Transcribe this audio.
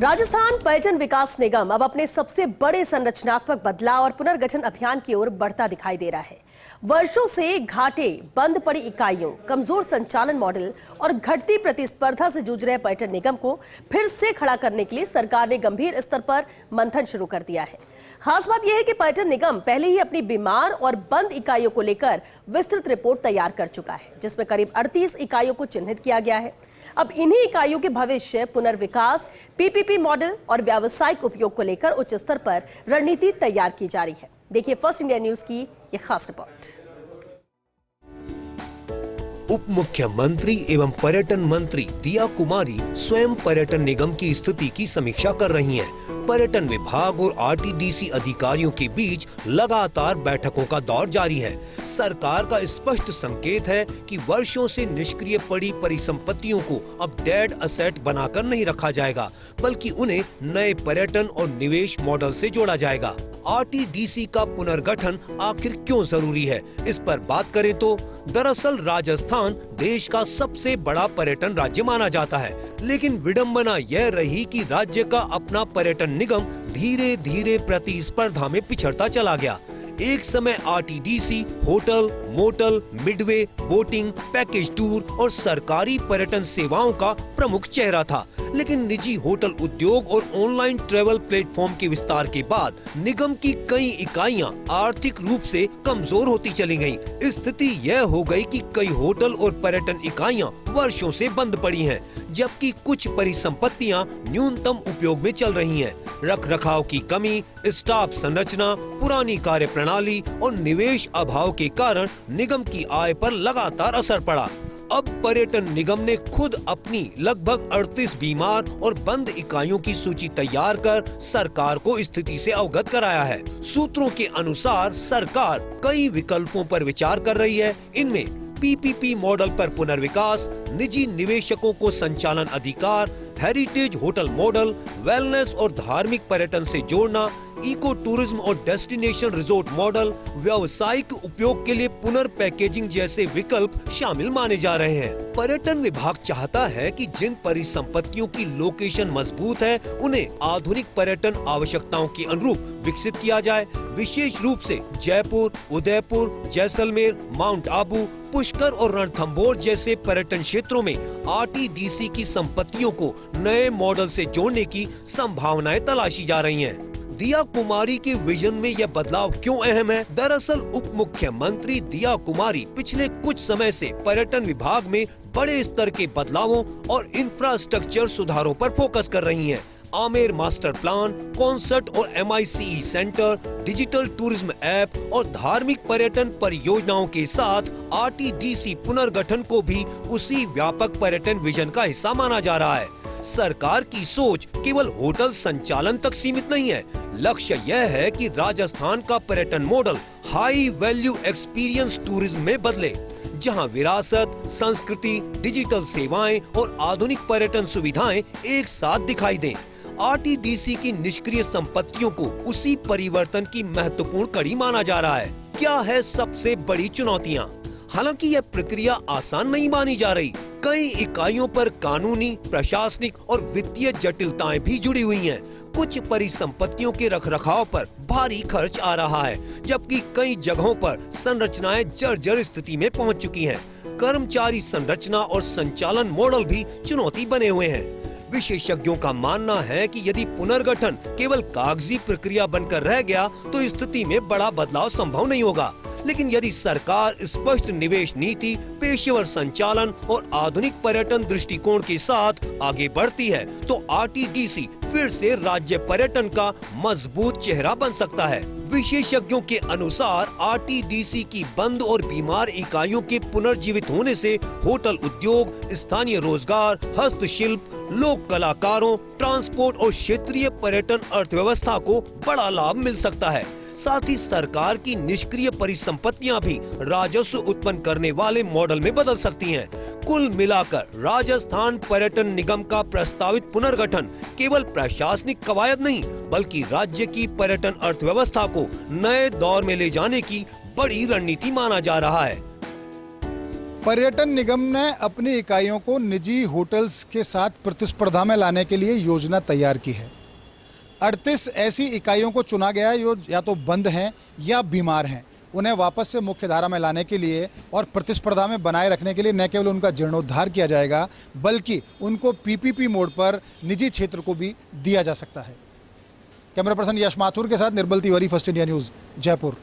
राजस्थान पर्यटन विकास निगम अब अपने सबसे बड़े संरचनात्मक बदलाव और पुनर्गठन अभियान की ओर बढ़ता दिखाई दे रहा है। वर्षों से घाटे, बंद पड़ी इकाइयों, कमजोर संचालन मॉडल और घटती प्रतिस्पर्धा से जूझ रहे पर्यटन निगम को फिर से खड़ा करने के लिए सरकार ने गंभीर स्तर पर मंथन शुरू कर दिया है। खास बात यह है कि पर्यटन निगम पहले ही अपनी बीमार और बंद इकाइयों को लेकर विस्तृत रिपोर्ट तैयार कर चुका है, जिसमें करीब 38 इकाइयों को चिन्हित किया गया है। अब इन्हीं इकाइयों के भविष्य, पुनर्विकास, पीपीपी मॉडल और व्यावसायिक उपयोग को लेकर उच्च स्तर पर रणनीति तैयार की जा रही है। देखिए फर्स्ट इंडिया न्यूज की ये खास रिपोर्ट। उप मुख्यमंत्री एवं पर्यटन मंत्री दिया कुमारी स्वयं पर्यटन निगम की स्थिति की समीक्षा कर रही हैं। पर्यटन विभाग और आरटीडीसी अधिकारियों के बीच लगातार बैठकों का दौर जारी है। सरकार का स्पष्ट संकेत है कि वर्षों से निष्क्रिय पड़ी परिसंपत्तियों को अब डेड असेट बनाकर नहीं रखा जाएगा, बल्कि उन्हें नए पर्यटन और निवेश मॉडल से जोड़ा जाएगा। आरटीडीसी का पुनर्गठन आखिर क्यों जरूरी है, इस पर बात करें तो दरअसल राजस्थान देश का सबसे बड़ा पर्यटन राज्य माना जाता है, लेकिन विडंबना यह रही कि राज्य का अपना पर्यटन निगम धीरे धीरे प्रतिस्पर्धा में पिछड़ता चला गया। एक समय RTDC hotel, motel, midway, boating, package tour और सरकारी पर्यटन सेवाओं का प्रमुख चेहरा था, लेकिन निजी होटल उद्योग और ऑनलाइन ट्रेवल प्लेटफॉर्म के विस्तार के बाद निगम की कई इकाइयां आर्थिक रूप से कमजोर होती चली गयीं। स्थिति यह हो गई कि कई होटल और पर्यटन इकाइयां वर्षों से बंद पड़ी हैं, जबकि कुछ परिसंपत्तियां न्यूनतम उपयोग में चल रही हैं। रखरखाव की कमी, स्टाफ संरचना, पुरानी कार्य प्रणाली और निवेश अभाव के कारण निगम की आय पर लगातार असर पड़ा। अब पर्यटन निगम ने खुद अपनी लगभग 38 बीमार और बंद इकाइयों की सूची तैयार कर सरकार को स्थिति से अवगत कराया है। सूत्रों के अनुसार सरकार कई विकल्पों पर विचार कर रही है। इनमें पीपीपी मॉडल पर पुनर्विकास, निजी निवेशकों को संचालन अधिकार, हेरिटेज होटल मॉडल, वेलनेस और धार्मिक पर्यटन से जोड़ना, इको टूरिज्म और डेस्टिनेशन रिजोर्ट मॉडल, व्यावसायिक उपयोग के लिए पुनर्पैकेजिंग जैसे विकल्प शामिल माने जा रहे हैं। पर्यटन विभाग चाहता है कि जिन परिसंपत्तियों की लोकेशन मजबूत है, उन्हें आधुनिक पर्यटन आवश्यकताओं के अनुरूप विकसित किया जाए। विशेष रूप से जयपुर, उदयपुर, जैसलमेर, माउंट आबू, पुष्कर और रणथंभौर जैसे पर्यटन क्षेत्रों में आरटीडीसी की संपत्तियों को नए मॉडल से जोड़ने की संभावनाएं तलाशी जा रही हैं। दिया कुमारी के विजन में यह बदलाव क्यों अहम है? दरअसल उप मुख्यमंत्री दिया कुमारी पिछले कुछ समय से पर्यटन विभाग में बड़े स्तर के बदलावों और इंफ्रास्ट्रक्चर सुधारों पर फोकस कर रही हैं। आमेर मास्टर प्लान, कॉन्सर्ट और MICE centre, digital tourism app और धार्मिक पर्यटन परियोजनाओं के साथ आरटीडीसी पुनर्गठन को भी उसी व्यापक पर्यटन विजन का हिस्सा माना जा रहा है। सरकार की सोच केवल होटल संचालन तक सीमित नहीं है। लक्ष्य यह है कि राजस्थान का पर्यटन model high value experience tourism में बदले, जहां विरासत, संस्कृति, डिजिटल सेवाएं और आधुनिक पर्यटन सुविधाएं एक साथ दिखाई दें। आरटीडीसी की निष्क्रिय संपत्तियों को उसी परिवर्तन की महत्वपूर्ण कड़ी माना जा रहा है। क्या है सबसे बड़ी चुनौतियां? हालांकि यह प्रक्रिया आसान नहीं मानी जा रही। कई इकाइयों पर कानूनी, प्रशासनिक और वित्तीय जटिलताएं भी जुड़ी हुई हैं। कुछ परिसंपत्तियों के रखरखाव पर भारी खर्च आ रहा है, जबकि कई जगहों पर संरचनाएं जर्जर स्थिति में पहुंच चुकी हैं। कर्मचारी संरचना और संचालन मॉडल भी चुनौती बने हुए हैं। विशेषज्ञों का मानना है कि यदि पुनर्गठन केवल कागजी प्रक्रिया बनकर रह गया तो स्थिति में बड़ा बदलाव संभव नहीं होगा। लेकिन यदि सरकार स्पष्ट निवेश नीति, पेशेवर संचालन और आधुनिक पर्यटन दृष्टिकोण के साथ आगे बढ़ती है, तो आरटीडीसी फिर से राज्य पर्यटन का मजबूत चेहरा बन सकता है। विशेषज्ञों के अनुसार आरटीडीसी की बंद और बीमार इकाइयों के पुनर्जीवित होने से होटल उद्योग, स्थानीय रोजगार, हस्तशिल्प, लोक कलाकारों, ट्रांसपोर्ट और क्षेत्रीय पर्यटन अर्थव्यवस्था को बड़ा लाभ मिल सकता है। साथ ही सरकार की निष्क्रिय परिसंपत्तियां भी राजस्व उत्पन्न करने वाले मॉडल में बदल सकती हैं। कुल मिलाकर राजस्थान पर्यटन निगम का प्रस्तावित पुनर्गठन केवल प्रशासनिक कवायद नहीं, बल्कि राज्य की पर्यटन अर्थव्यवस्था को नए दौर में ले जाने की बड़ी रणनीति माना जा रहा है। पर्यटन निगम ने अपनी इकाइयों को निजी होटल्स के साथ प्रतिस्पर्धा में लाने के लिए योजना तैयार की है। 38 ऐसी इकाइयों को चुना गया है जो या तो बंद हैं या बीमार हैं। उन्हें वापस से मुख्य धारा में लाने के लिए और प्रतिस्पर्धा में बनाए रखने के लिए न केवल उनका जीर्णोद्धार किया जाएगा, बल्कि उनको पीपीपी मोड पर निजी क्षेत्र को भी दिया जा सकता है। कैमरा पर्सन यश माथुर के साथ Nirmal Tiwari, first India news, Jaipur.